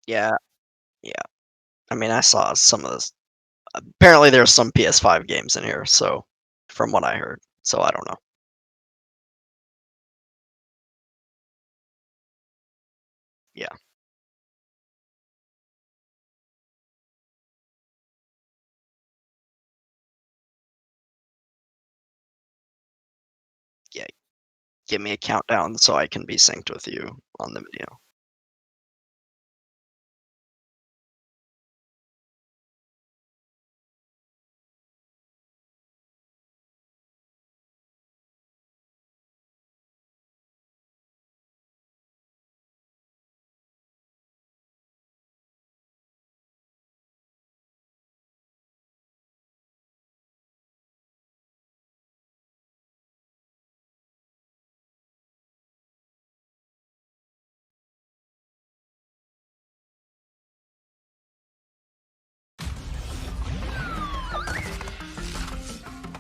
Yeah, yeah. I mean, I saw some of this. Apparently, there's some PS5 games in here, so from what I heard. So I don't know. Yeah, yeah. Give me a countdown so I can be synced with you on the video.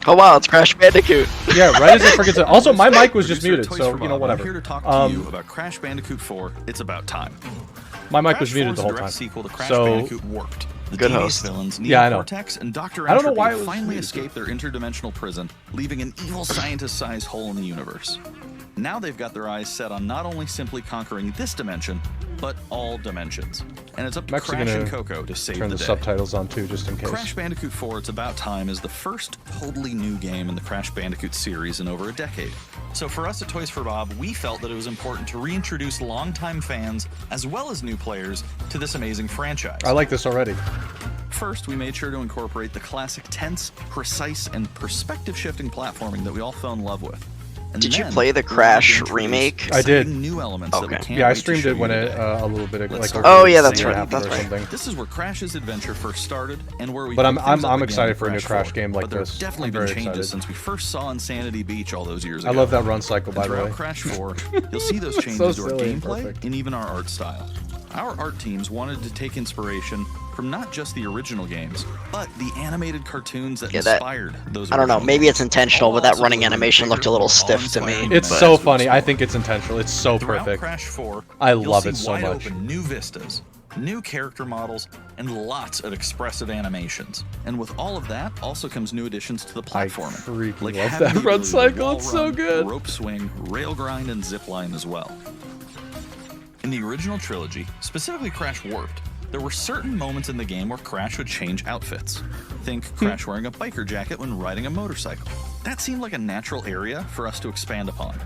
Oh wow, it's Crash Bandicoot. Yeah, right as it forgets it. Also, my mic was just muted, Toys so for you know Bob. whatever. I'm here to talk to you about Crash Bandicoot 4. It's about time. My mic Crash was muted 4 the is whole a direct time. sequel to Crash So Bandicoot Warped. The Good devious host. villains, Yeah, I know. Neo-Cortex and Dr. I don't know why it Entropy was finally muted. escape their interdimensional prison, leaving an evil scientist-sized hole in the universe. Now they've got their eyes set on not only simply conquering this dimension, but all dimensions. And it's up I'm to actually Crash and gonna Coco to save turn the the day. subtitles on too, just in case. Crash Bandicoot 4 It's About Time is the first totally new game in the Crash Bandicoot series in over a decade. So for us at Toys for Bob, we felt that it was important to reintroduce longtime fans, as well as new players, to this amazing franchise. I like this already. First, we made sure to incorporate the classic tense, precise, and perspective-shifting platforming that we all fell in love with. And Did you then play the we wanted to Crash introduce remake? I did. exciting new elements that we Okay. can't Yeah, I wait to streamed show it when you it today. a little bit ago. Let's Like start over Oh, with yeah, the that's second right, half that's of right. the game. This is where Crash's adventure first started, and where we But picked things up I'm again excited in for a new Crash 4. game like But there this. have definitely I'm been very changes excited. since we first saw Insanity Beach all those years ago. I love that run cycle, by And the way. throughout Crash 4, you'll see those So changes to our silly and gameplay perfect. and even our art style. Our art teams wanted to take inspiration from not just the original games, but the animated cartoons that Yeah, that- inspired those I don't know. original Maybe it's games. intentional, but All that also running delivered animation looked a bigger, little more stiff to me. awe-inspiring It's battles so with funny. I smaller. think it's intentional. It's so Throughout perfect. Crash 4, I you'll love see it so wide much. open new vistas, new character models, and lots of expressive animations. And with all of that, also comes new additions to the I platforming. freaking like love having that the run ability to cycle. wall It's so run, good. Rope swing, rail grind, and zip line as well. In the original trilogy, specifically Crash Warped, there were certain moments in the game where Crash would change outfits. Think Crash wearing a biker jacket when riding a motorcycle. That seemed like a natural area for us to expand upon.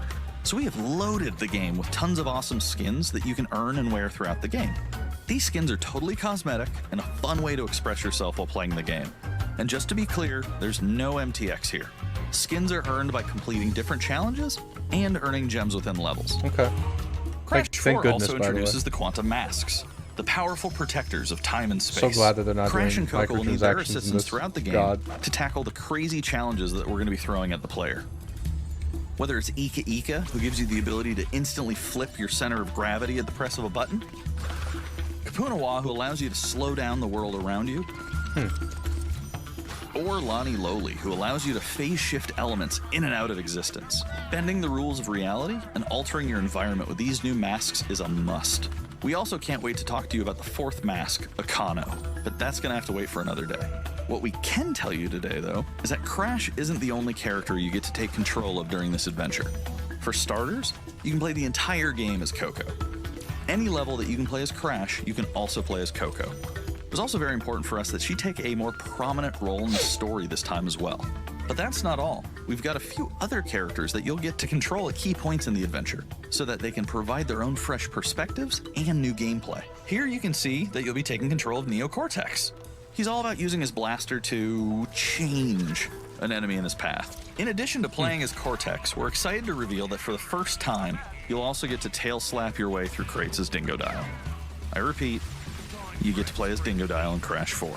So we have loaded the game with tons of awesome skins that you can earn and wear throughout the game. These skins are totally cosmetic and a fun way to express yourself while playing the game. And just to be clear, there's no MTX here. Skins are earned by completing different challenges and earning gems within levels. Okay. Crash Thank 4 goodness, also by the way. introduces the quantum masks, the powerful protectors of time and space. So glad that they're not Crash doing and Coco will need their microtransactions in assistance this. throughout the game God. to tackle the crazy challenges that we're going to be throwing at the player. Whether it's Ika Ika, who gives you the ability to instantly flip your center of gravity at the press of a button, Kapunawa, who allows you to slow down the world around you, or Lonnie Lowly, who allows you to phase shift elements in and out of existence. Bending the rules of reality and altering your environment with these new masks is a must. We also can't wait to talk to you about the fourth mask, Akano, but that's gonna have to wait for another day. What we can tell you today, though, is that Crash isn't the only character you get to take control of during this adventure. For starters, you can play the entire game as Coco. Any level that you can play as Crash, you can also play as Coco. It was also very important for us that she take a more prominent role in the story this time as well. But that's not all. We've got a few other characters that you'll get to control at key points in the adventure, so that they can provide their own fresh perspectives and new gameplay. Here you can see that you'll be taking control of Neo-Cortex. He's all about using his blaster to change an enemy in his path. In addition to playing as Cortex, we're excited to reveal that for the first time, you'll also get to tail slap your way through crates as Dingodile. I repeat, you get to play as Dingodile in Crash 4.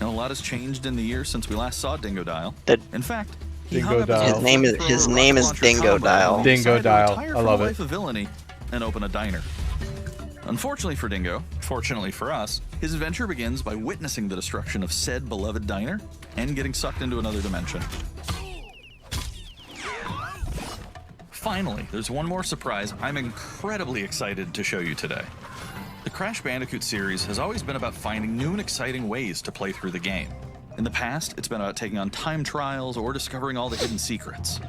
Now, a lot has changed in the years since we last saw Dingodile. In fact, he hung up Dingodile. his His name is- flamethrower his rocket name is launcher combo Dingodile. and he decided to Dingodile. retire I from love a it. life of villainy and open a diner. Unfortunately for Dingo, fortunately for us, his adventure begins by witnessing the destruction of said beloved diner and getting sucked into another dimension. Finally, there's one more surprise I'm incredibly excited to show you today. The Crash Bandicoot series has always been about finding new and exciting ways to play through the game. In the past, it's been about taking on time trials or discovering all the hidden secrets.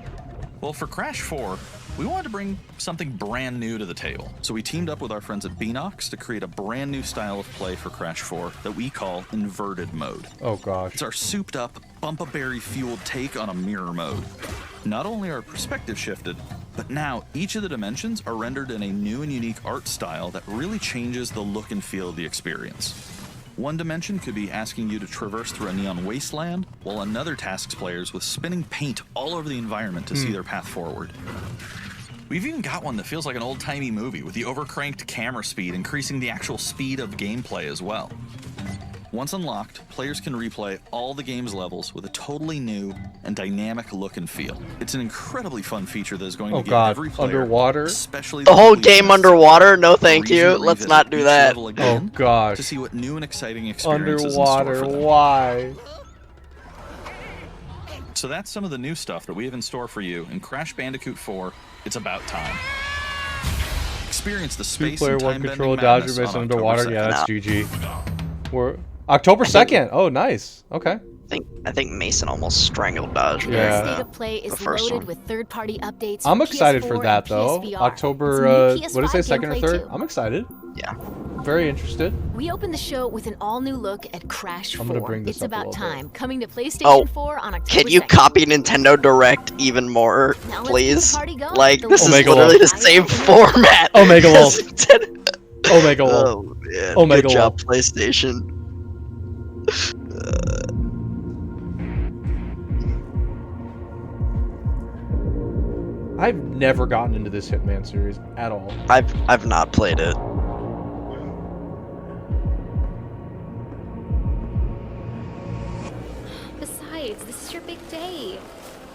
Well, for Crash 4, we wanted to bring something brand new to the table, so we teamed up with our friends at Beanox to create a brand new style of play for Crash 4 that we call Inverted Mode. Oh gosh. It's our souped-up, bumpa-berry-fueled take on a mirror mode. Not only are perspective shifted, but now each of the dimensions are rendered in a new and unique art style that really changes the look and feel of the experience. One dimension could be asking you to traverse through a neon wasteland, while another tasks players with spinning paint all over the environment to see their path forward. We've even got one that feels like an old-timey movie, with the overcranked camera speed increasing the actual speed of gameplay as well. Once unlocked, players can replay all the game's levels with a totally new and dynamic look and feel. It's an incredibly fun feature that is going to give every player, underwater? especially The whole game underwater? No, thank you. Let's not do that. Oh gosh. To see what new and exciting experiences Underwater, in store for them. why? So that's some of the new stuff that we have in store for you in Crash Bandicoot 4, It's About Time. Experience the space Two-player, and one time-bending control, dodger madness miss on underwater. October Yeah, 2nd. that's GG. We're October 2nd. Oh, nice. Okay. I think Mason almost strangled Dodge. Yeah. State of Play is The first loaded one. with third-party updates. I'm for excited PS4 for that and though. PSVR. October, Some what did it say, PS5 second or gameplay, third? too. I'm excited. Yeah. Very interested. We opened the show with an all-new look at Crash 4. I'm gonna bring this It's up a About little bit. Time, coming to PlayStation Oh, 4 on October Can you 2nd. copy Nintendo Direct even more, Now let's get the please? party going. Like, The this is Omega literally Wolf. the same format. Omega Wolf. as Nintendo. Omega Wolf. Oh, man. Omega Good job, Wolf. PlayStation. I've never gotten into this Hitman series at all. I've not played it. Besides, this is your big day.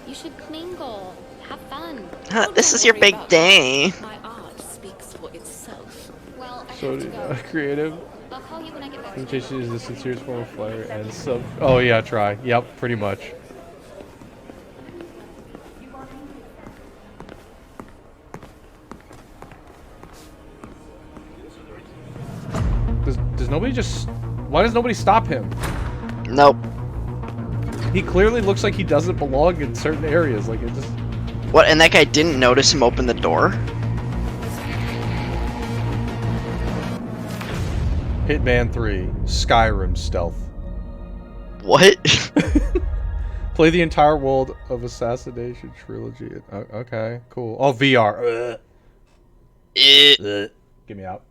You should mingle, have fun. This is your big day. My art speaks for itself. Well, I So have to go. creative. I'll call you when I get back. Imitation is the sincerest form of flair and sub. Oh yeah, try. Yep, pretty much. Does nobody just? Why does nobody stop him? Nope. He clearly looks like he doesn't belong in certain areas. Like it just. What? And that guy didn't notice him open the door? Hitman 3, Skyrim stealth. What? Play the entire world of Assassination Trilogy. Okay, cool. Oh, VR. Ugh. Get me out.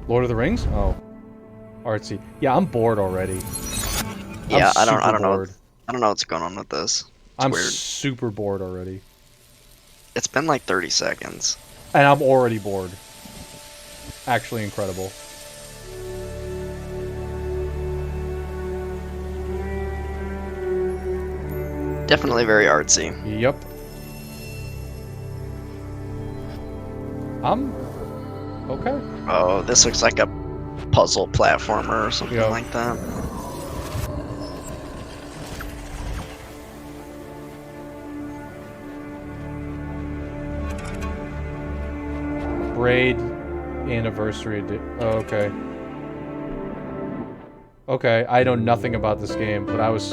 Lord of the Rings? Oh. Artsy. Yeah, I'm bored already. Yeah, I super don't know. bored. I don't know what's going on with this. It's I'm weird. super bored already. It's been like 30 seconds. And I'm already bored. Actually incredible. Definitely very artsy. Yep. I'm okay. Oh, this looks like a puzzle platformer or something Yeah. like that. Braid anniversary. Oh, okay. Okay, I know nothing about this game, but I was.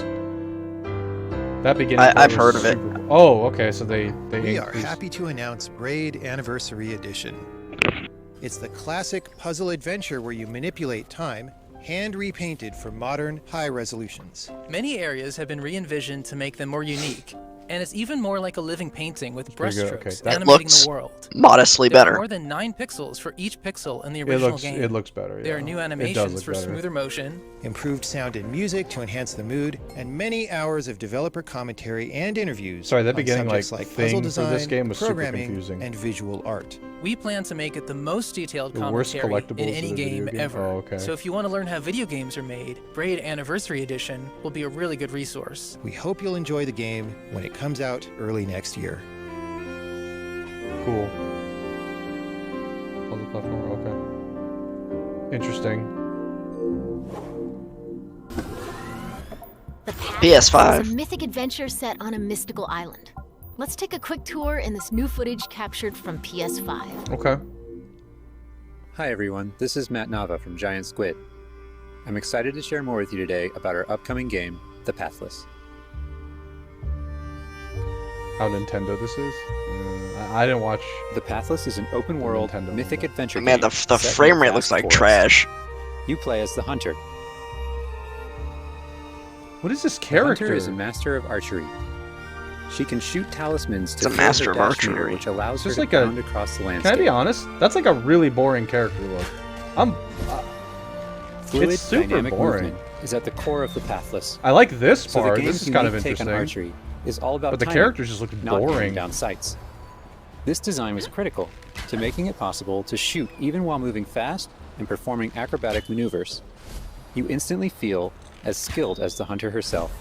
That beginning. part I've was heard of it. super- Oh, okay. So they. We are increased- happy to announce Braid Anniversary Edition. It's the classic puzzle adventure where you manipulate time, hand repainted for modern high resolutions. Many areas have been re-envisioned to make them more unique. And it's even more like a living painting with pretty good. brushstrokes Okay, that animating looks the world. modestly There are better. more than 9 pixels for each pixel in the It original game. looks better. There yeah. are new It does animations look for better. smoother motion. Improved sound and music to enhance the mood, and many hours of developer commentary and interviews Sorry, that on beginning subjects like like thing puzzle for design, this game was super programming, confusing. and visual art. We plan to make it the most detailed The worst commentary collectibles in in any a video game game? ever. Oh, okay. So if you want to learn how video games are made, Braid Anniversary Edition will be a really good resource. We hope you'll enjoy the game when it comes out early next year. Cool. Puzzle platform. Okay. Interesting. The Path PS5. is a mythic adventure set on a mystical island. Let's take a quick tour in this new footage captured from PS5. Okay. Hi everyone, this is Matt Nava from Giant Squid. I'm excited to share more with you today about our upcoming game, The Pathless. How Nintendo this is? I didn't watch. The Pathless is an open-world, Nintendo. mythic adventure Man, game. the set in frame a rate vast looks like forest. trash. You play as the Hunter. What is this The character? Hunter is a master of archery. She can shoot talismans to It's a fill master her of dash meter, archery. which allows her Just to like a- bound across the Can I landscape. be honest? That's like a really boring character look. Fluid, It's super dynamic boring. movement is at the core of the Pathless. I like this So the part. game's This is kind of unique take on interesting. archery is all about But the timing, characters just look not aiming boring. down sights. This design was critical to making it possible to shoot even while moving fast and performing acrobatic maneuvers. You instantly feel as skilled as the Hunter herself.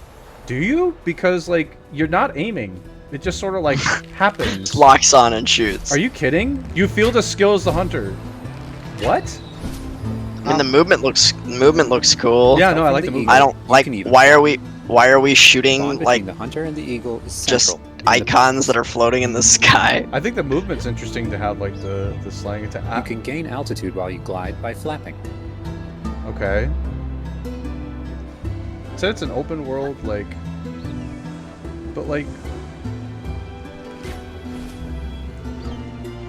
Do you? Because like you're not aiming. It just sort of like happens. Locks on and shoots. Are you kidding? You feel as skill as the hunter. What? I mean, the movement looks cool. Yeah, no, I From like the the movie. eagle, I don't you like. can even Why are we The shooting bond between like the Hunter and the Eagle is just central in the icons that are floating in the sky? I think the movement's interesting to have like the slang attack. You can gain altitude while you glide by flapping. Okay. So it's an open world, like, but like,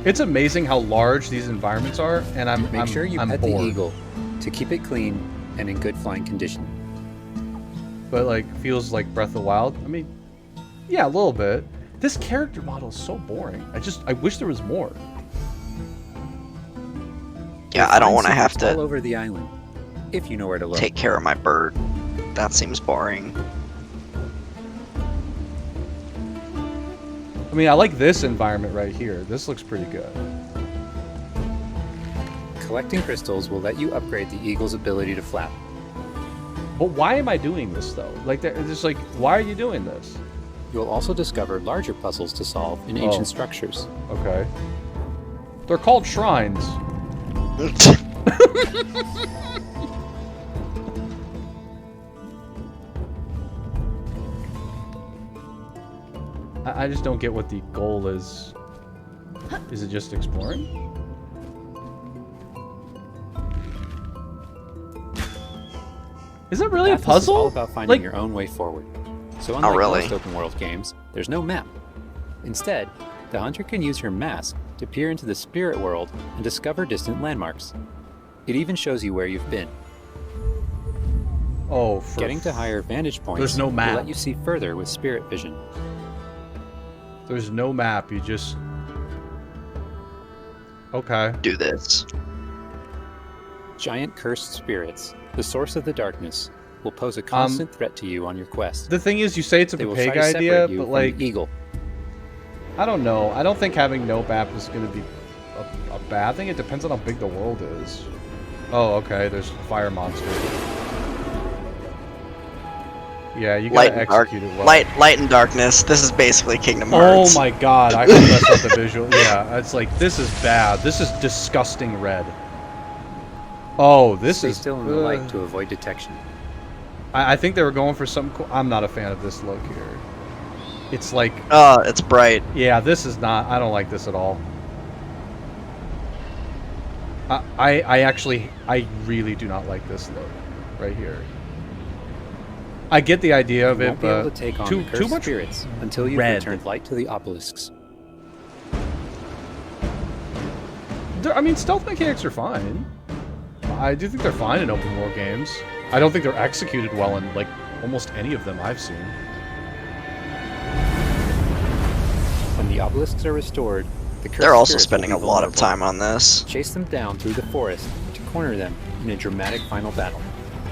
it's amazing how large these environments are, and Make sure you I'm pet bored. the Eagle to keep it clean and in good flying condition. But like, feels like Breath of the Wild. I mean, yeah, a little bit. This character model is so boring. I wish there was more. Yeah, You'll I don't find want to have secrets all to over the island, if you know where to look. take care of my bird. That seems boring. I mean, I like this environment right here. This looks pretty good. Collecting crystals will let you upgrade the Eagle's ability to flap. But why am I doing this though? Like, it's just like, why are you doing this? You'll also discover larger puzzles to solve in Oh. ancient structures. Okay. They're called shrines. I just don't get what the goal is. Is it just exploring? Is it really a Pathless is all puzzle? about finding Like, your own way forward. So unlike really? most open world games, there's no map. Instead, the hunter can use her mask to peer into the spirit world and discover distant landmarks. It even shows you where you've been. oh, Getting to higher vantage points There's no will map. let you see further with spirit vision. there's no map. You just okay. Do this. Giant cursed spirits, the source of the darkness, will pose a constant threat to you on your quest. The thing is, you say it's a They will try pig to separate idea, you but from like, the eagle. I don't know. I don't think having no map is going to be a bad thing. It depends on how big the world is. Oh, okay. There's a fire monster. Yeah, you Light gotta and dark. execute it well. Light and darkness. This is basically Kingdom Oh Hearts. my god, I hope that's not the visual. Yeah, it's like, this is bad. This is disgusting red. Oh, this Stay is... still in the light to avoid detection. I think they were going for some cool... I'm not a fan of this look here. It's like... It's bright. Yeah, this is not... I don't like this at all. I really do not like this look right here. I get the idea of You it, won't be able but to take on too the cursed much spirits until you've red. returned light to the obelisks. I mean, stealth mechanics are fine. I do think they're fine in open world games. I don't think they're executed well in like almost any of them I've seen. obelisks are restored, the cursed They're also spirits will spending be a lot of vulnerable. time on this. Chase them down through the forest to corner them in a dramatic final battle.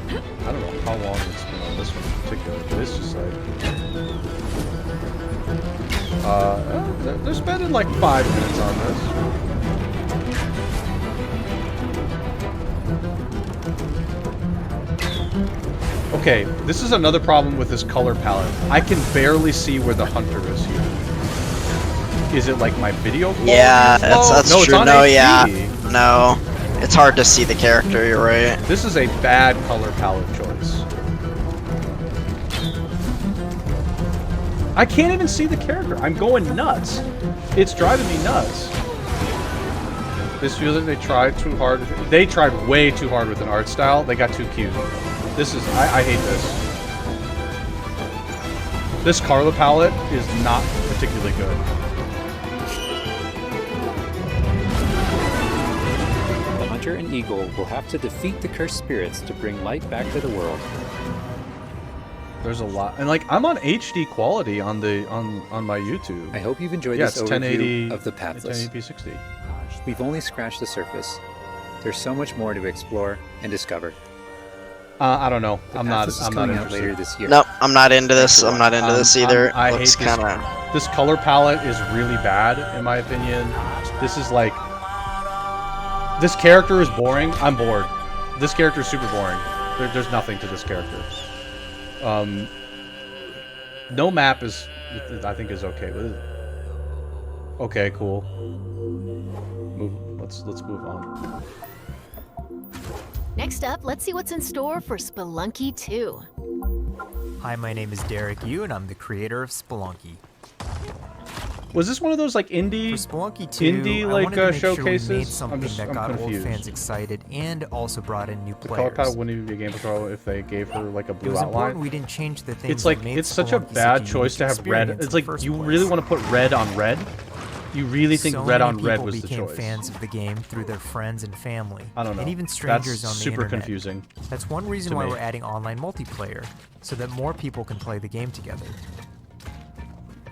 I don't know how long it's been on this one in particular, but it's just like... they're spending like 5 minutes on this. Okay, this is another problem with this color palette. I can barely see where the hunter is here. Is it like my video quality? Yeah, is low? that's No, it's true. on No, HD. yeah. No. It's hard to see the character, you're right. This is a bad color palette choice. I can't even see the character. I'm going nuts. It's driving me nuts. This feels like they tried too hard. They tried way too hard with an art style. They got too cute. This is... I hate this. This color palette is not particularly good. The hunter and eagle will have to defeat the cursed spirits to bring light back to the world. There's a lot, and like I'm on HD quality on the on my YouTube. I hope you've enjoyed Yeah, this it's overview 1080 of the Pathless. 1080p 60. We've only scratched the surface. There's so much more to explore and discover. I don't know. The I'm not Pathless is interested. coming out later this year. Nope, I'm not into this. I'm not into this either. I Looks hate this. kind of... This color palette is really bad, in my opinion. This is like... This character is boring. I'm bored. This character is super boring. There's nothing to this character. No map is... I think is okay with it. Okay, cool. Let's move on. Next up, let's see what's in store for Spelunky 2. Hi, my name is Derek Yu, and I'm the creator of Spelunky. Was this one of those like indie, For Spelunky 2, I wanted to make showcases? sure we made something that got old confused. fans excited and also brought in new The color players. palette wouldn't even be a game control if they gave her like a It blue was important outline. we didn't change the things It's like that made it's such a Spelunky bad such choice to unique have red. experience It's in like the first you place. really want to put red on red. You really think So red many on red people was the became choice? fans of the game through their friends and family, I don't know. and even strangers That's on the super internet. confusing. That's one reason to why me. we're adding online multiplayer, so that more people can play the game together.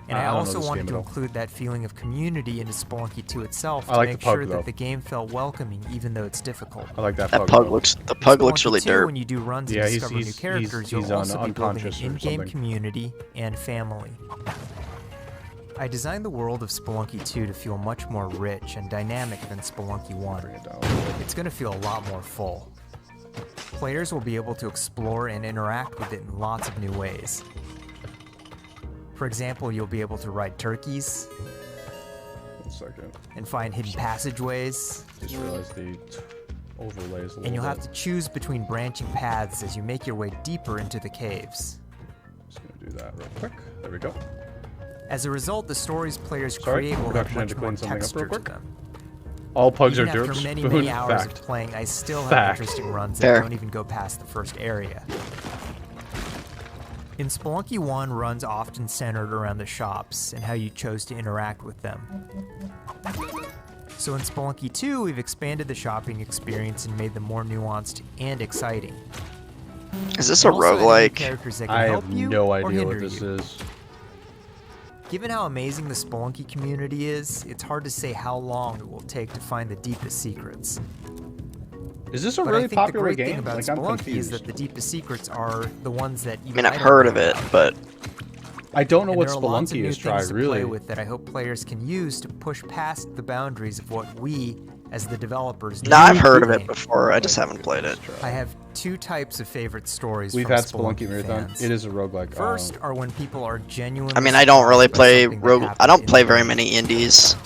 And I I don't know also this wanted game to at all. include that feeling of community into Spelunky 2 itself I to like make the pug, sure though. that the game felt welcoming even though it's difficult. I like that That pug. pug though. looks... The In pug looks Spelunky really 2, dirt. when you do runs Yeah, and he's- discover new he's- characters, he's you'll also be building unconscious an or in-game something. community and family. I designed the world of Spelunky 2 to feel much more rich and dynamic than Spelunky 1. It's going to feel a lot more full. Players will be able to explore and interact with it in lots of new ways. For example, you'll be able to ride turkeys 1 second. and find hidden passageways, Just realized the overlays a little and you'll have bit. to choose between branching paths as you make your way deeper into the caves. Just gonna do that real quick. There we go. As a result, the stories players Sorry, create will have production had to much more clean something up texture real to quick. them. All pugs Even are dirt. after many, Spoon. many hours Fact. of playing, I still have Fact. interesting runs Fair. that don't even go past the first area. In Spelunky 1, runs often centered around the shops and how you chose to interact with them. So in Spelunky 2, we've expanded the shopping experience and made them more nuanced and exciting. Is this a And also added new roguelike? characters that can I help have you no or idea what hinder this you. is. Given how amazing the Spelunky community is, it's hard to say how long it will take to find the deepest secrets. Is this a But really I think the popular great game? thing about Like, I'm Spelunky is confused. that the deepest secrets are the ones that I even mean, I've don't heard know of it, about. but I don't know And what there are lots of Spelunky new is. things Try to really. play with that I hope players can use to push past the boundaries of what we, as the developers, no, I've do heard in of the it game. before. I just haven't played it. I have two types of favorite stories We've from had Spelunky Myriathon. fans. It is a roguelike. First are when people are genuinely I mean, I don't really surprised by play something that rogue. I happened don't in play the very game. many indies,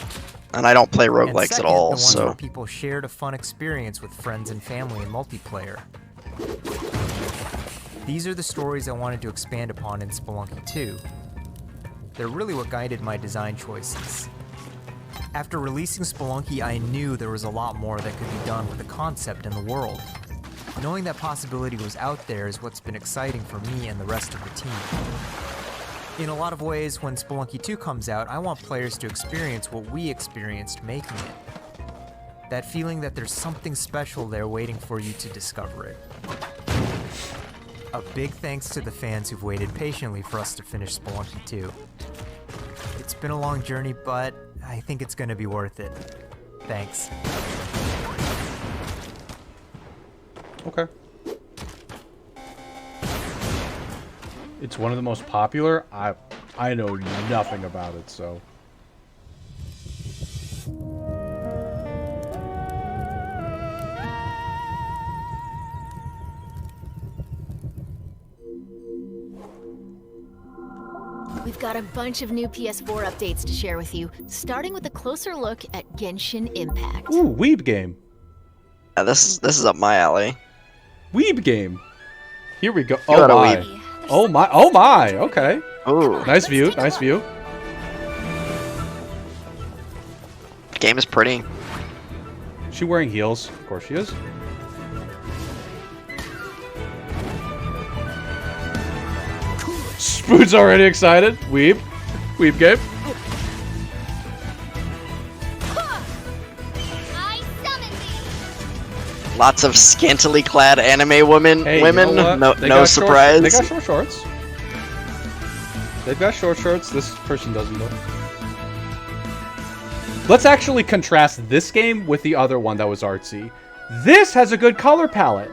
and I don't play And roguelikes at second, all. the ones where So people shared a fun experience with friends and family in multiplayer. These are the stories I wanted to expand upon in Spelunky 2. They're really what guided my design choices. After releasing Spelunky, I knew there was a lot more that could be done with the concept and the world. Knowing that possibility was out there is what's been exciting for me and the rest of the team. In a lot of ways, when Spelunky 2 comes out, I want players to experience what we experienced making it. That feeling that there's something special there waiting for you to discover it. A big thanks to the fans who've waited patiently for us to finish Spelunky 2. It's been a long journey, but I think it's gonna be worth it. Thanks. Okay. It's one of the most popular. I know nothing about it, so. We've got a bunch of new PS4 updates to share with you, starting with a closer look at Genshin Impact. Ooh, weeb game. Yeah, this is up my alley. Weeb game. Here we go. You Oh got a my. weeb. Oh my. Oh my. Okay. Ooh. Nice view. Nice view. Game is pretty. She wearing heels? Of course she is. Spoon's already excited. Weeb. Weeb game. I summon thee. Lots of scantily clad anime women. Hey, women. you know what? No surprise. They got short shorts. They've got short shorts. This person doesn't though. Let's actually contrast this game with the other one that was artsy. This has a good color palette.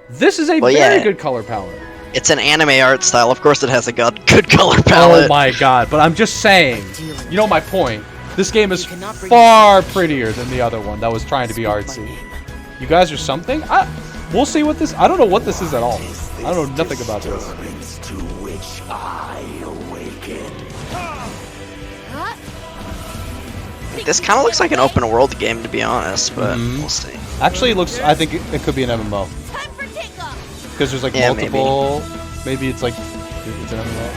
This is a very good color palette. It's an anime art style. Of course, it has a good color palette. Oh my god! But I'm just saying. You know my point. This game is far prettier than the other one that was trying to be artsy. You guys are something? We'll see what this... I don't know what this is at all. I don't know nothing about this. This kind of looks like an open world game, to be honest, but we'll see. Actually, it looks... I think it could be an MMO. Because there's like multiple... Maybe it's like... It's an MMO.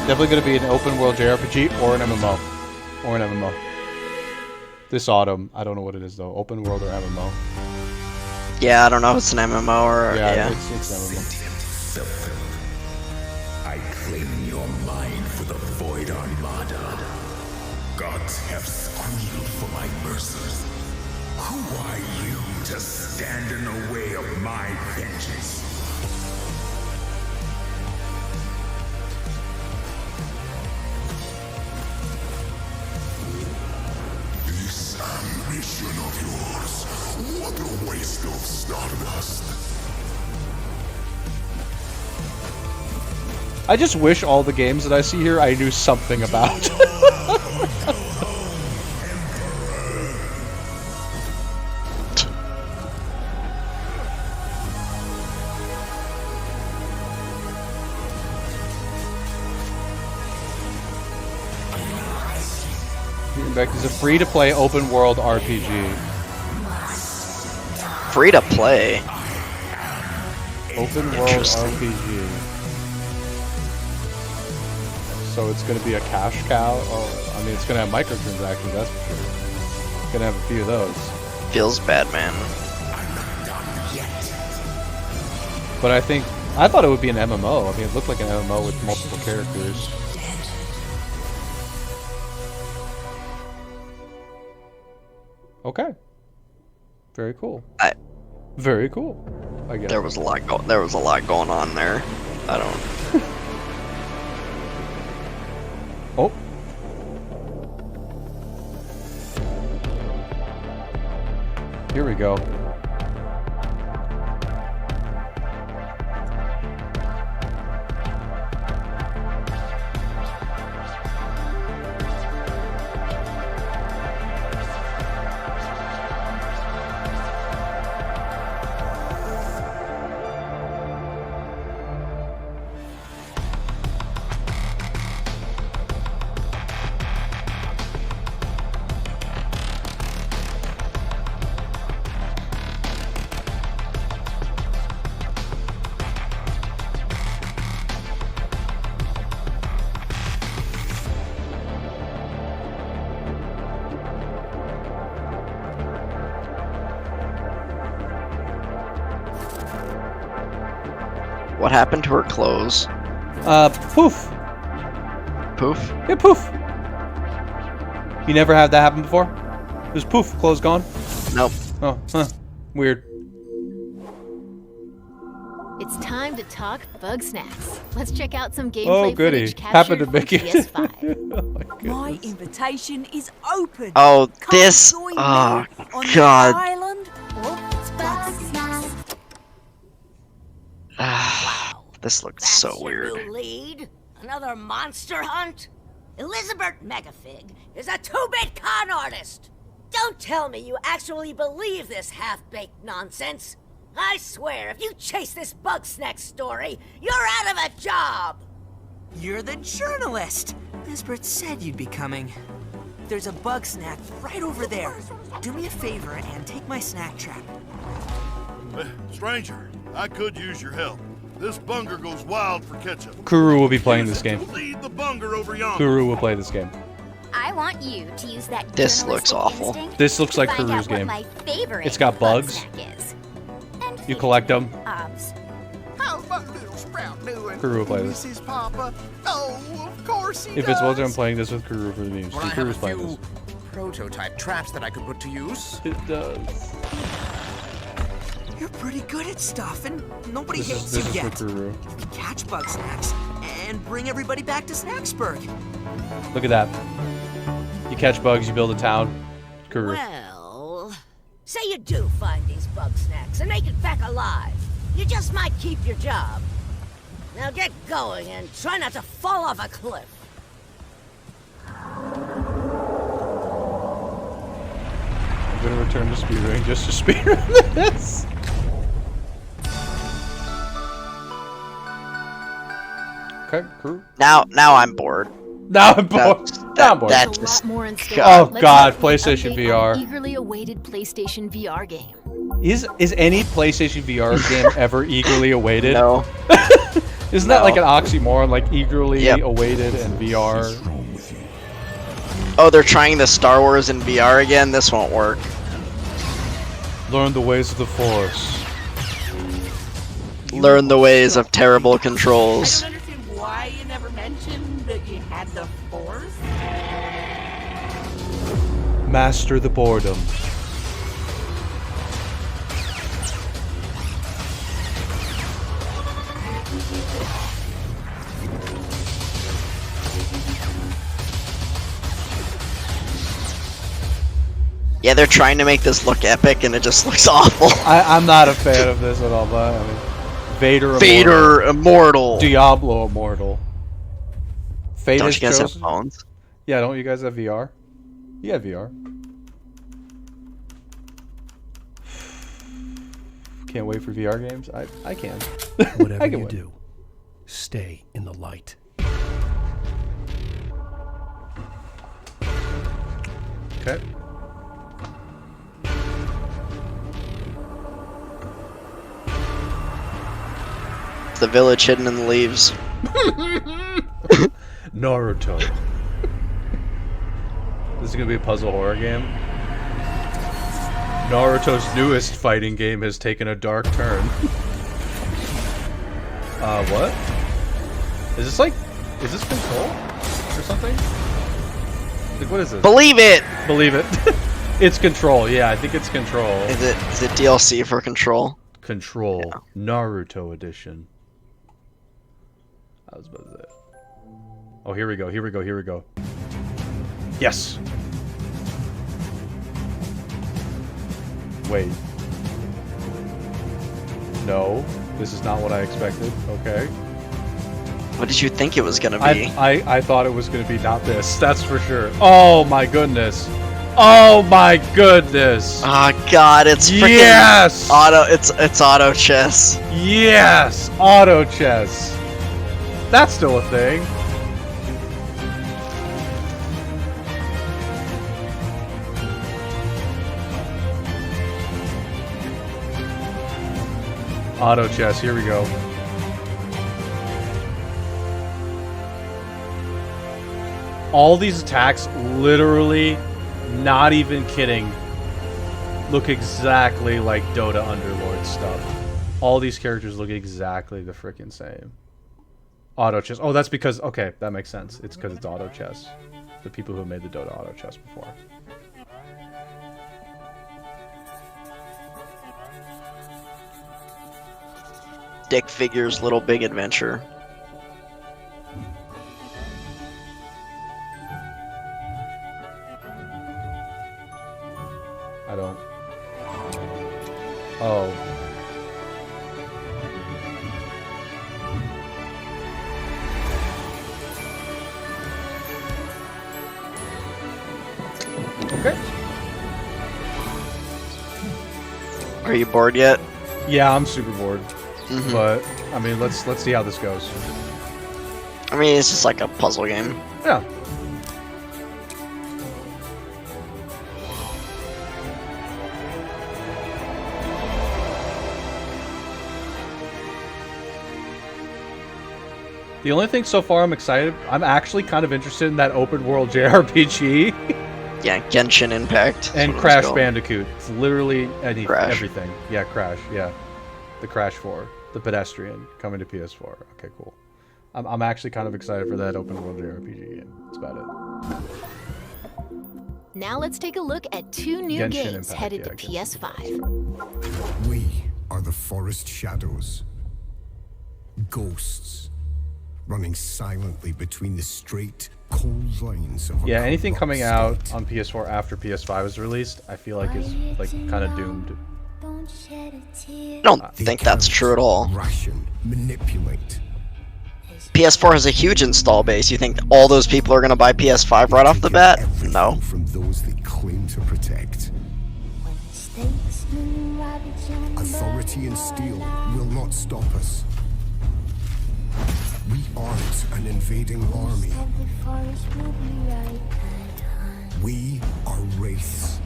Definitely going to be an open world JRPG or an MMO. Or an MMO. This autumn. I don't know what it is though. Open world or MMO. Yeah, I don't know if it's an MMO or... Yeah. It's MMO. I claim your mind for the Void Armada. Gods have squealed for my mercies. Who are you to stand in the way of my vengeance? This ambition of yours, what a waste of stardust. I just wish all the games that I see here I knew something about. Impact is a free-to-play open-world RPG. Free to play? Open-world RPG. So it's going to be a cash cow? Oh, I mean, it's going to have microtransactions, that's for sure. It's going to have a few of those. Feels bad, man. But I thought it would be an MMO. I mean, it looked like an MMO with multiple characters. Okay. Very cool. Very cool. I guess. There was a lot going on there. I don't. Oh. Here we go. What happened to her clothes? Poof. Poof? Yeah, poof. You never had that happen before? Just poof, clothes gone? Nope. Oh, huh. Weird. It's time to talk bug snacks. Let's check out some gameplay goody. footage Happened captured to Mickey. from PS5. Oh my goodness. My invitation is open. Oh, Come this. join me Oh, on God. the island of bug snacks. This looks so That's your weird. new lead? Another monster hunt? Elizabeth Megafig is a two-bit con artist. Don't tell me you actually believe this half-baked nonsense. I swear, if you chase this bug snack story, you're out of a job. You're the journalist. Lisbeth said you'd be coming. There's a bug snack right over there. Do me a favor and take my snack trap. Stranger, I could use your help. This bunger goes wild for ketchup. Kuru will be playing this game. Lead the bunger over yonder. Kuru will play this game. I want you to use that This looks journalistic awful. instinct This looks to like find Kuru's out what game. my favorite It's got bug bugs. snack is. You collect them. Obs. How's my little sprout doing? Kuru will play this. Mrs. Papa? Oh, of course he If it's well does. done, I'm playing this with Kuru for the memes. Well, I have Kuru's a playing few this. prototype traps that I could put to use. It does. You're pretty good at stuff, and nobody This hates is, this you is yet. for Kuru. You can catch bug snacks and bring everybody back to Snacksburg. Look at that. You catch bugs, you build a town. Kuru. Well, say you do find these bug snacks and make it back alive. You just might keep your job. Now get going and try not to fall off a cliff. I'm gonna return to speedrunning just to speedrun this. Okay, Kuru. Now I'm bored. Now I'm bored. Now I'm bored. That There's a just. lot more in store. Oh, Let's God, start with an PlayStation update on VR. the eagerly awaited PlayStation VR game. Is any PlayStation VR game ever eagerly awaited? No. Isn't that No. like an oxymoron, like eagerly Yep. awaited and VR? Oh, they're trying the Star Wars in VR again? This won't work. Learn the ways of the Force. Learn the ways of terrible controls. I don't understand why you never mentioned that you had the Force. Master the boredom. Yeah, they're trying to make this look epic, and it just looks awful. I'm not a fan of this at all, but I mean, Vader Immortal. Diablo Immortal. Fate Don't has you guys have chosen- phones? Yeah, don't you guys have VR? You have VR. Can't wait for VR games. I can. Whatever I can you wait. do, stay in the light. Okay. It's the village hidden in the leaves. Naruto. This is gonna be a puzzle horror game. Naruto's newest fighting game has taken a dark turn. What? Is this like, is this Control or something? Like, what is this? Believe it! Believe it. It's Control. Yeah, I think it's Control. Is it DLC for Control? Control. Yeah. Naruto edition. I was about to say. Oh, here we go. Here we go. Here we go. Yes. Wait. No, this is not what I expected. Okay. What did you think it was gonna be? I thought it was gonna be not this. That's for sure. Oh my goodness. Oh my goodness. Oh god, it's freaking yes. Auto. It's auto chess. Yes, auto chess. That's still a thing. Auto chess, here we go. All these attacks, literally, not even kidding, look exactly like Dota Underlord stuff. All these characters look exactly the frickin' same. Auto chess. Oh, that's because, okay, that makes sense. It's because it's auto chess. The people who made the Dota auto chess before. Stick Figures Little Big Adventure. I don't. Oh. Okay. Are you bored yet? Yeah, I'm super bored. Mhm. But I mean, let's see how this goes. I mean, it's just like a puzzle game. Yeah. The only thing so far I'm actually kind of interested in that open world JRPG. Yeah, Genshin Impact. And Crash Bandicoot. It's literally everything. Yeah, Crash. Yeah. The Crash 4. The Pedestrian coming to PS4. Okay, cool. I'm actually kind of excited for that open world JRPG game. That's about it. Now let's take a look at 2 new Genshin games Impact, headed yeah, to I guess. PS5. We are the forest shadows. Ghosts. Running silently between the straight, cold lines of Yeah, anything coming out on PS4 after PS5 is released, I feel like is like kind of doomed. I don't think that's true at all. Ration, manipulate. PS4 has a huge install base. You think all those people are going to buy PS5 right off the bat? No. From those they claim to protect. Authority and steel will not stop us. We aren't an invading army. We are wraiths.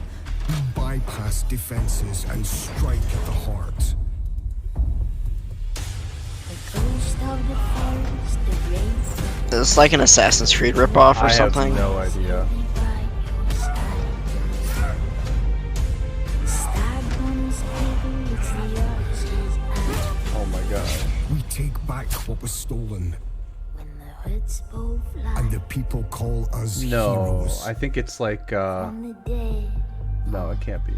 We bypass defenses and strike at the heart. Is this like an Assassin's Creed ripoff or something? I have no idea. Oh my god. We take back what was stolen. And the people call us heroes. I think it's like no, it can't be.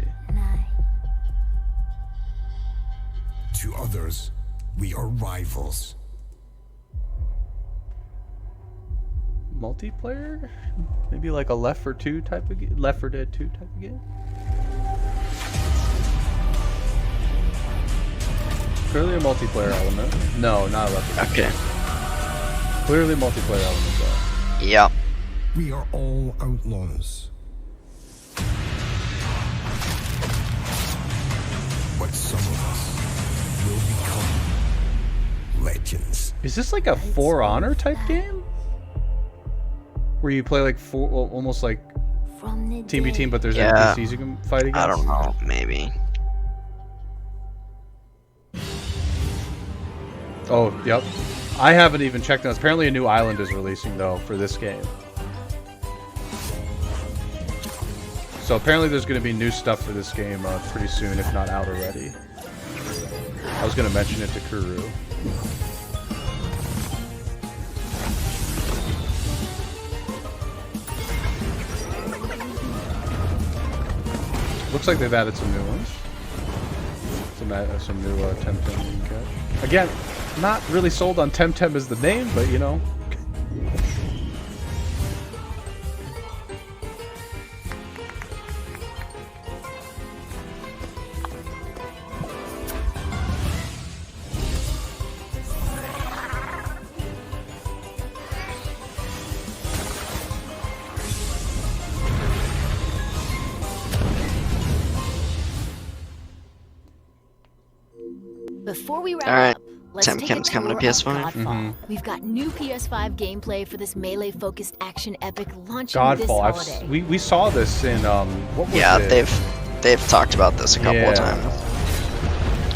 To others, we are rivals. Multiplayer? Maybe like a Left 4 Dead 2 type of game? Clearly a multiplayer element. No, not a Left 4 Dead. Okay. Clearly multiplayer element though. Yep. We are all outlaws. But some of us will become legends. Is this like a For Honor type game? Where you play like almost like team v team, but there's NPCs you can fight against? I don't know, maybe. Oh, yep. I haven't even checked on this. Apparently a new island is releasing though for this game. So apparently there's going to be new stuff for this game pretty soon, if not out already. I was going to mention it to Kuru. Looks like they've added some new ones. Some new Temtem you can catch. Again, not really sold on Temtem as the name, but you know. Before we wrap Alright, up, let's take a Temtem's coming to tour of PS5. Godfall. We've got new PS5 gameplay for this melee-focused action epic launching this Godfall. holiday. We saw this in what was Yeah, it? they've talked about this a couple of times.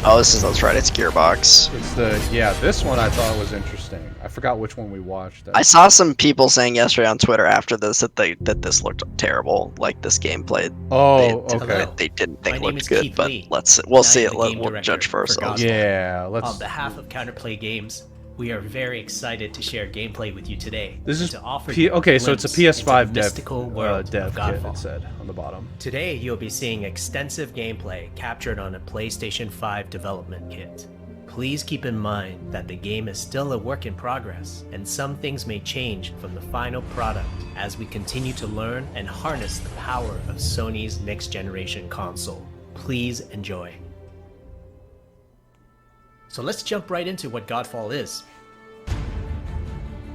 Oh, that's right. It's Gearbox. It's this one I thought was interesting. I forgot which one we watched. I saw some people saying yesterday on Twitter after this that this looked terrible. Like this gameplay. Oh, okay. They didn't think My name looked is good, Keith but Lee. we'll see I it. am the game We'll director judge for ourselves. Godfall. Yeah, let's. On behalf of Counterplay Games, we are very excited to share gameplay with you today. This and is to offer okay. So it's a PS5 dev mystical world dev of kit. Godfall. It said on the bottom. Today, you'll be seeing extensive gameplay captured on a PlayStation 5 development kit. Please keep in mind that the game is still a work in progress, and some things may change from the final product as we continue to learn and harness the power of Sony's next generation console. Please enjoy. So let's jump right into what Godfall is.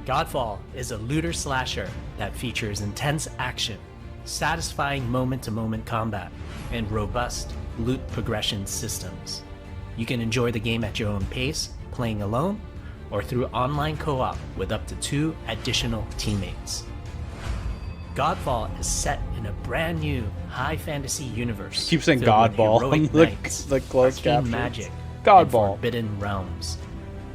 Godfall is a looter slasher that features intense action, satisfying moment-to-moment combat, and robust loot progression systems. You can enjoy the game at your own pace, playing alone, or through online co-op with up to 2 additional teammates. Godfall is set in a brand new high fantasy universe. Keep saying filled with Godball. heroic knights, the closed arcane captions. magic, Godball. and forbidden realms.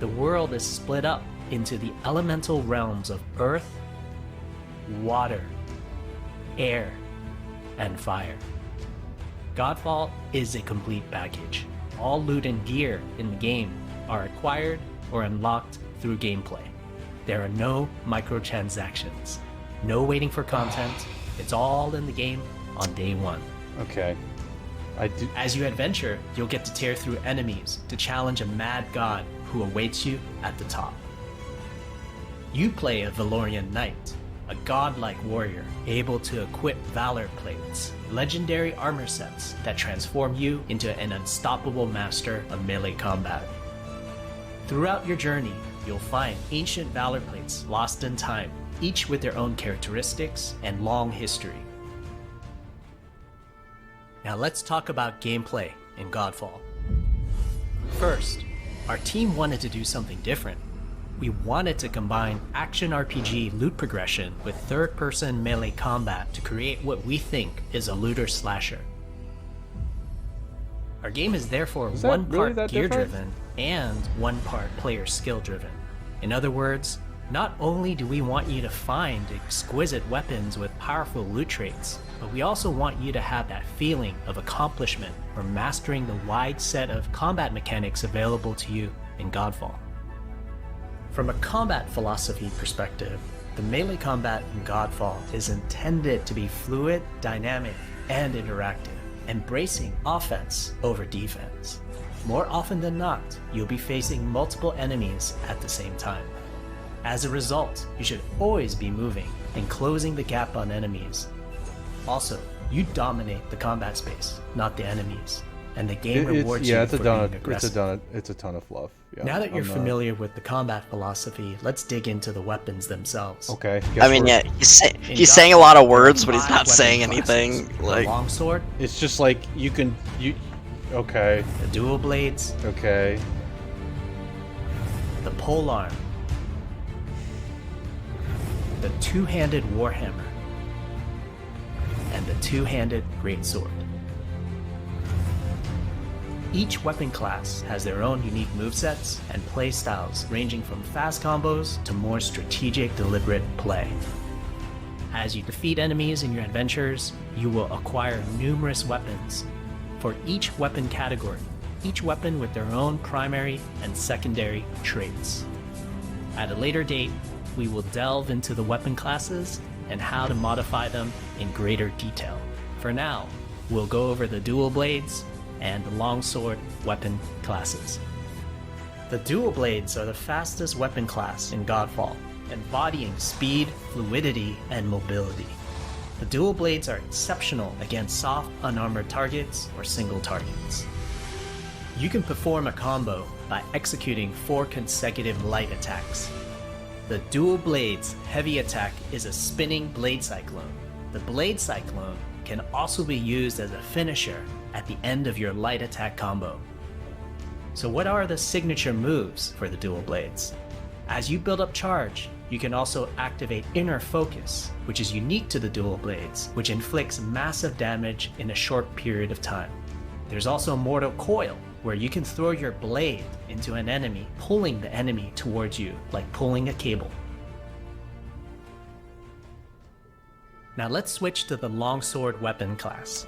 The world is split up into the elemental realms of earth, water, air, and fire. Godfall is a complete package. All loot and gear in the game are acquired or unlocked through gameplay. There are no microtransactions, no waiting for content. It's all in the game on day one. Okay. As you adventure, you'll get to tear through enemies to challenge a mad god who awaits you at the top. You play a Valorian knight, a godlike warrior able to equip valor plates, legendary armor sets that transform you into an unstoppable master of melee combat. Throughout your journey, you'll find ancient valor plates lost in time, each with their own characteristics and long history. Now let's talk about gameplay in Godfall. First, our team wanted to do something different. We wanted to combine action RPG loot progression with third-person melee combat to create what we think is a looter slasher. Our game is therefore one part gear-driven and one part player skill-driven. In other words, not only do we want you to find exquisite weapons with powerful loot traits, but we also want you to have that feeling of accomplishment for mastering the wide set of combat mechanics available to you in Godfall. From a combat philosophy perspective, the melee combat in Godfall is intended to be fluid, dynamic, and interactive, embracing offense over defense. More often than not, you'll be facing multiple enemies at the same time. As a result, you should always be moving and closing the gap on enemies. Also, you dominate the combat space, not the enemies, and the game rewards you for being aggressive. It's a ton of fluff. Yeah, now that you're familiar with the combat philosophy, let's dig into the weapons themselves. Okay. I mean, yeah, he's saying a lot of words, but he's not saying anything. Like, longsword. It's just like you. Okay. The dual blades. Okay. The polearm. The two-handed warhammer. And the two-handed greatsword. Each weapon class has their own unique movesets and playstyles, ranging from fast combos to more strategic, deliberate play. As you defeat enemies in your adventures, you will acquire numerous weapons. For each weapon category, each weapon with their own primary and secondary traits. At a later date, we will delve into the weapon classes and how to modify them in greater detail. For now, we'll go over the dual blades and the longsword weapon classes. The dual blades are the fastest weapon class in Godfall, embodying speed, fluidity, and mobility. The dual blades are exceptional against soft, unarmored targets or single targets. You can perform a combo by executing 4 consecutive light attacks. The dual blades heavy attack is a spinning blade cyclone. The blade cyclone can also be used as a finisher at the end of your light attack combo. So what are the signature moves for the dual blades? As you build up charge, you can also activate Inner Focus, which is unique to the dual blades, which inflicts massive damage in a short period of time. There's also Mortal Coil, where you can throw your blade into an enemy, pulling the enemy towards you like pulling a cable. Now let's switch to the longsword weapon class.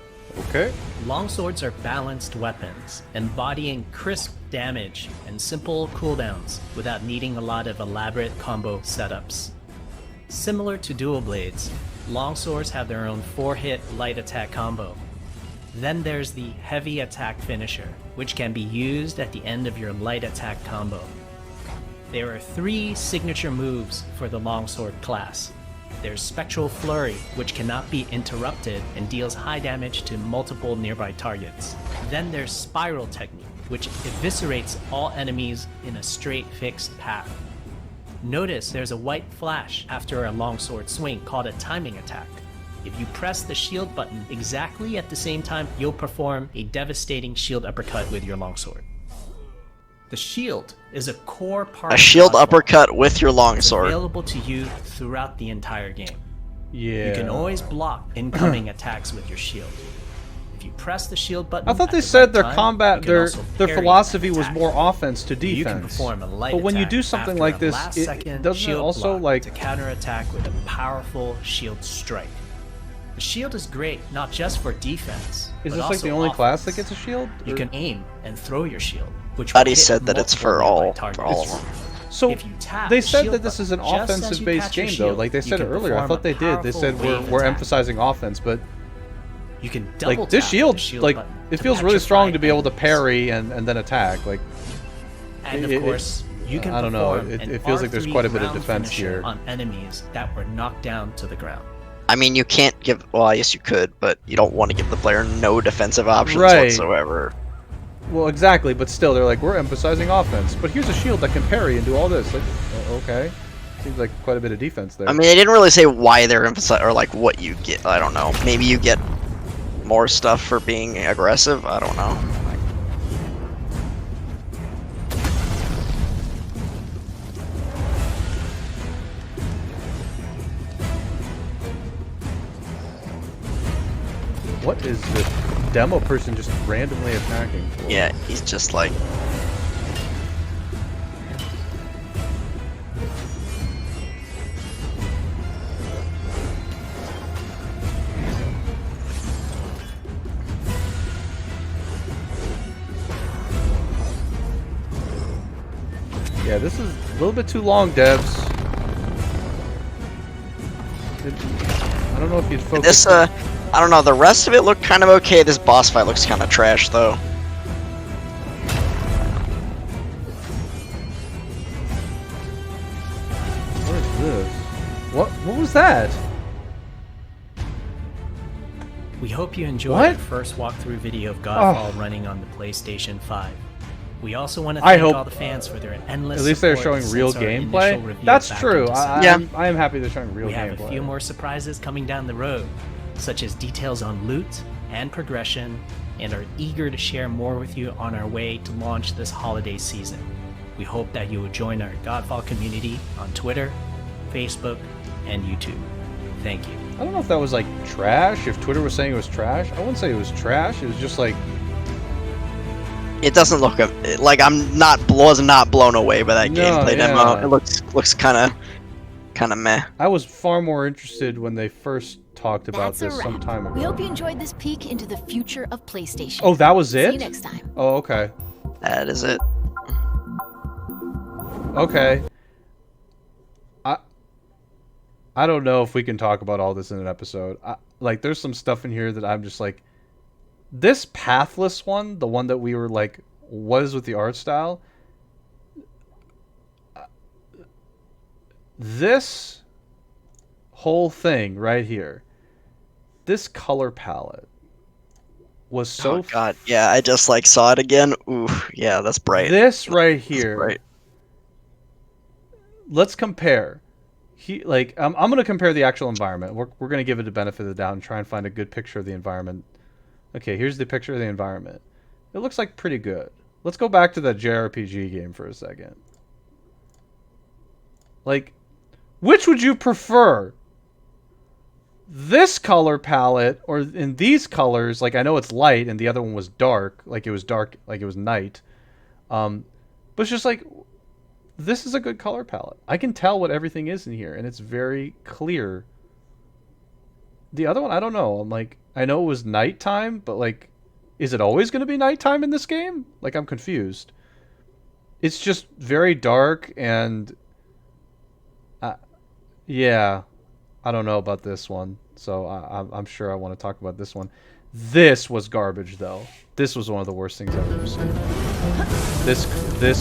Okay. Longswords are balanced weapons, embodying crisp damage and simple cooldowns without needing a lot of elaborate combo setups. Similar to dual blades, longswords have their own 4-hit light attack combo. Then there's the heavy attack finisher, which can be used at the end of your light attack combo. There are 3 signature moves for the longsword class. There's Spectral Flurry, which cannot be interrupted and deals high damage to multiple nearby targets. Then there's Spiral Technique, which eviscerates all enemies in a straight fixed path. Notice there's a white flash after a longsword swing called a timing attack. If you press the shield button exactly at the same time, you'll perform a devastating shield uppercut with your longsword. The shield is a core part A shield uppercut with your It's longsword. available to you throughout the entire game. Yeah. You can always block incoming attacks with your shield. If you press the shield button, I thought at they the said right their time, combat, you can their also their parry philosophy an was attack. more offense to defense. You can perform a light but when you attack do something after like a this, last-second doesn't it shield also block like to counterattack with a powerful shield strike? The shield is great not just for defense. Is but this like also the only offense. class that gets a shield? You or- can aim and throw your shield, which Buddy will hit said that it's multiple for nearby all targets. of them. So If you tap they the said shield that this is an button just as you offensive-based catch your game, though. shield, Like they you said can earlier, I perform thought they a did. They said powerful we're wave attack. emphasizing offense, but You can double like this tap shield, the shield like button it to feels really strong petrify to be able to enemies. parry and then attack. Like, And of it- course, you can I don't know. perform It an feels like there's R3 quite a bit of ground defense finisher here. on enemies that were knocked down to the ground. I mean, you can't give. Well, I guess you could, but you don't want to give the player no defensive options Right. whatsoever. well, exactly, but still, they're like, we're emphasizing offense. But here's a shield that can parry and do all this. Like, okay, seems like quite a bit of defense there. I mean, they didn't really say why they're emphasizing or like what you get. I don't know. Maybe you get more stuff for being aggressive. I don't know. What is this demo person just randomly attacking for? Yeah, he's just like. Yeah, this is a little bit too long, devs. I don't know if you'd focus. This, I don't know. The rest of it looked kind of okay. This boss fight looks kind of trash, though. What is this? What was that? We hope you enjoyed What? our first walkthrough video of Godfall Oh. running on the PlayStation 5. We also want to I thank hope- all the fans for their endless At least they're support showing real since our initial gameplay. reveal That's back true. in December. Yeah. I am happy they're showing real We have gameplay. a few more surprises coming down the road, such as details on loot and progression, and are eager to share more with you on our way to launch this holiday season. We hope that you will join our Godfall community on Twitter, Facebook, and YouTube. Thank you. I don't know if that was like trash. If Twitter was saying it was trash, I wouldn't say it was trash. It was just like It doesn't look like was not blown away by that No, gameplay demo. yeah. It looks kind of meh. I was far more interested when they first talked about That's a this some wrap. time We ago. hope you enjoyed this peek into the future of PlayStation. Oh, that was it? See you next time. Oh, okay. That is it. Okay. I don't know if we can talk about all this in an episode. Like, there's some stuff in here that I'm just like, this pathless one, the one that we were like, what is with the art style? This whole thing right here, this color palette was so Oh god, yeah, I just like saw it again. Ooh, yeah, that's bright. This right here. bright. Let's compare. I'm gonna compare the actual environment. We're gonna give it the benefit of the doubt and try and find a good picture of the environment. Okay, here's the picture of the environment. It looks like pretty good. Let's go back to that JRPG game for a second. Like, which would you prefer? This color palette or in these colors? Like, I know it's light and the other one was dark. Like it was dark, like it was night. But it's just like, this is a good color palette. I can tell what everything is in here, and it's very clear. The other one, I don't know. I'm like, I know it was nighttime, but like, is it always going to be nighttime in this game? Like, I'm confused. It's just very dark, and yeah, I don't know about this one. so I'm sure I want to talk about this one. This was garbage, though. This was one of the worst things I've ever seen. This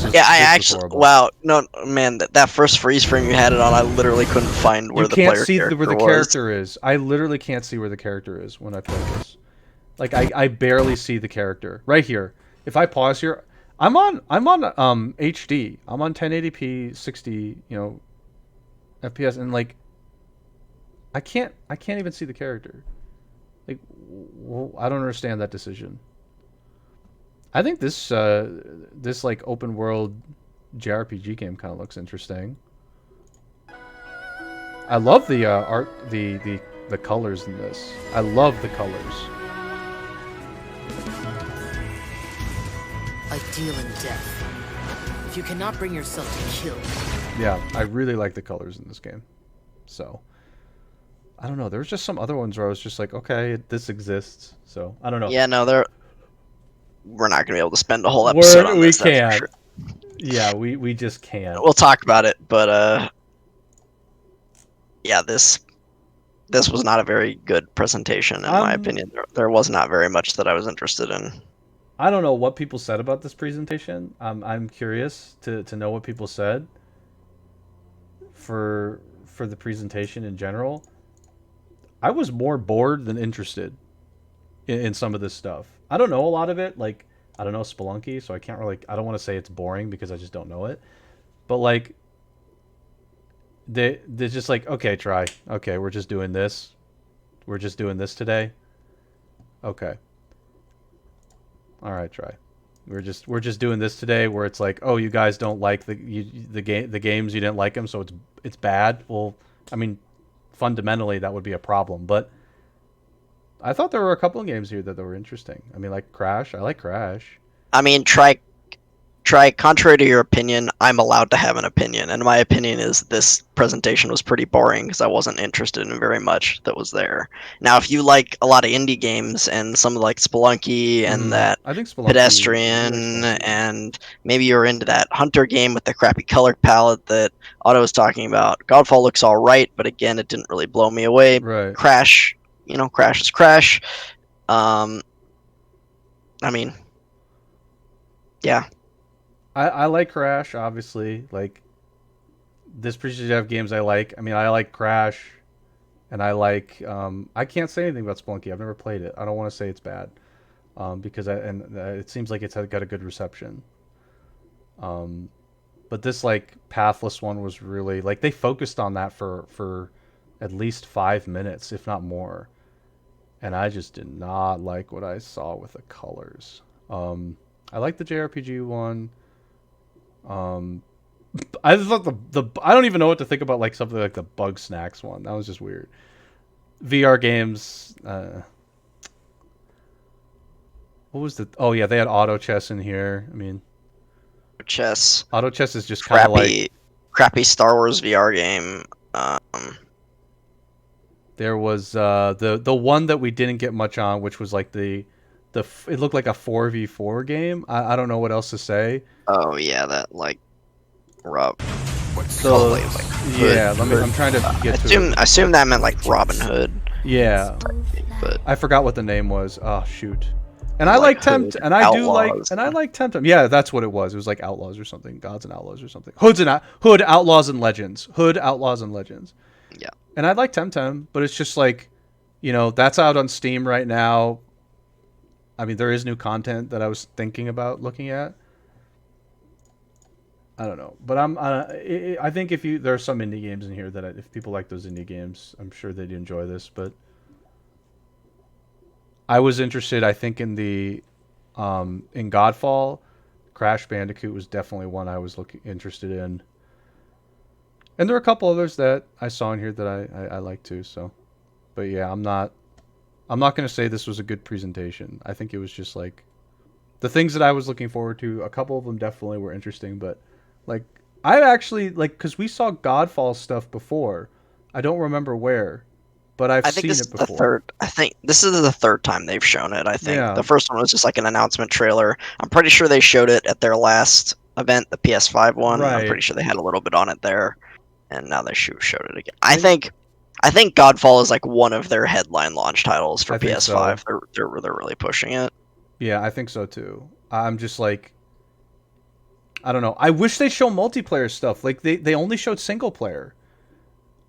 was Yeah, I this was actually, horrible. wow, no, man, that first freeze frame you had it on, I literally couldn't find where You the can't player see character where the was. character is. I literally can't see where the character is when I play this. Like I barely see the character right here. If I pause here, I'm on HD. I'm on 1080p 60 FPS, and like I can't even see the character. Like I don't understand that decision. I think this like open world JRPG game kind of looks interesting. I love the art, the colors in this. I love the colors. A deal in death. If you cannot bring yourself to kill. Yeah, I really like the colors in this game. So, I don't know. There was just some other ones where I was just like, okay, this exists. So, I don't know. Yeah, no, we're not gonna be able to spend a whole episode on this. We can't. That's for sure. Yeah, we just can't. We'll talk about it, but yeah, this was not a very good presentation in my opinion. There was not very much that I was interested in. I don't know what people said about this presentation. I'm curious to know what people said for the presentation in general. I was more bored than interested in some of this stuff. I don't know a lot of it. Like, I don't know Spelunky, so I can't really... I don't want to say it's boring because I just don't know it. But, like, they're just like, okay, try. Okay, we're just doing this. We're just doing this today. Okay. All right, try. We're just doing this today, where it's like, oh, you guys don't like the games, you didn't like them, so it's bad. Well, I mean, fundamentally that would be a problem, but I thought there were a couple of games here that were interesting. I mean, like Crash. I like Crash. I mean, try. Contrary to your opinion, I'm allowed to have an opinion, and my opinion is this presentation was pretty boring because I wasn't interested in very much that was there. Now, if you like a lot of indie games and some like Spelunky and that I think Spelunky, Pedestrian, and maybe you're into that Hunter game with the crappy color palette that Otto was talking about, Godfall looks all right, but again, it didn't really blow me away. Right. Crash, Crash is Crash. I mean, yeah. I like Crash, obviously. Like, this presentation of games I like. I mean, I like Crash, and I like... I can't say anything about Spelunky. I've never played it. I don't want to say it's bad, because it seems like it's got a good reception. But this, like, Pathless one was really... Like, they focused on that for at least 5 minutes, if not more. And I just did not like what I saw with the colors. I like the JRPG one. I thought I don't even know what to think about, like, something like the Bug Snacks one. That was just weird. VR games. What was the? Oh yeah, they had auto chess in here. I mean, chess. Auto chess is just kind of like crappy Star Wars VR game. There was the one that we didn't get much on, which was like it looked like a 4v4 game. I don't know what else to say. Oh yeah, that like Rob. So yeah, I'm trying to get to it. I assume that meant like Robin Hood. Yeah, but I forgot what the name was. Oh shoot. And I like Tempt, and I do like, and I like Temtem. Yeah, that's what it was. It was like Outlaws or something, Gods and Outlaws or something. Hood Outlaws and Legends. Hood Outlaws and Legends. Yeah. And I like Temtem, but it's just like, that's out on Steam right now. I mean, there is new content that I was thinking about looking at. I don't know, but I think there are some indie games in here that if people like those indie games, I'm sure they'd enjoy this. But I was interested, I think, in in Godfall. Crash Bandicoot was definitely one I was interested in, and there are a couple others that I saw in here that I like too. So, but yeah, I'm not going to say this was a good presentation. I think it was just like the things that I was looking forward to. A couple of them definitely were interesting, but like I actually because we saw Godfall stuff before. I don't remember where, but I've seen it before. I think this is the third time they've shown it. I think the first one was just like an announcement trailer. I'm pretty sure they showed it at their last event, the PS5 one. Right. I'm pretty sure they had a little bit on it there, and now they showed it again. I think I think Godfall is like one of their headline launch titles for I think PS5. so. They're really pushing it. Yeah, I think so too. I'm just like, I don't know. I wish they show multiplayer stuff. Like they only showed single player.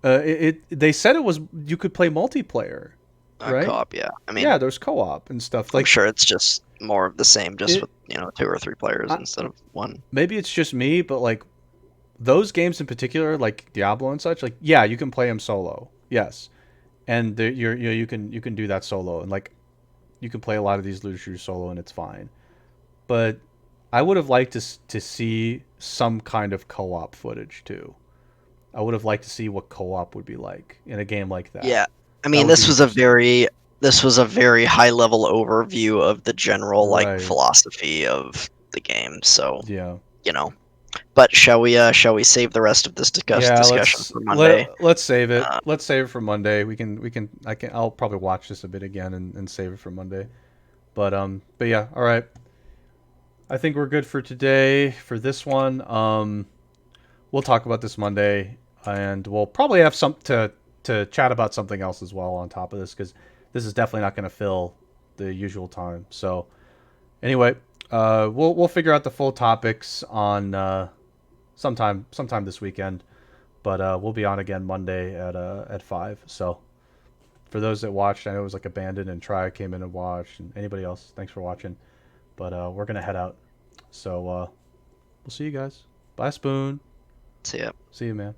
They said it was you could play multiplayer, right? Co-op, yeah. I mean, yeah, there's co-op and stuff. I'm Like sure it's just more of the same, just with 2 or 3 players instead of one. maybe it's just me, but like those games in particular, like Diablo and such, like yeah, you can play them solo, yes, and you can do that solo, and like you can play a lot of these looter shooters solo, and it's fine. But I would have liked to see some kind of co-op footage too. I would have liked to see what co-op would be like in a game like that. Yeah, I mean, this was a very high level overview of the general like philosophy of the game. So yeah, But shall we save the rest of this discussion for Monday? Let's save it. Let's save it for Monday. I'll probably watch this a bit again and save it for Monday. But yeah, all right. I think we're good for today for this one. We'll talk about this Monday, and we'll probably have some to chat about something else as well on top of this, because this is definitely not going to fill the usual time. So anyway, we'll figure out the full topics on sometime this weekend, but we'll be on again Monday at 5. So for those that watched, I know it was like Abandoned and Try came in and watched, and anybody else, thanks for watching. But we're gonna head out, so we'll see you guys. Bye, Spoon. See ya. See you, man.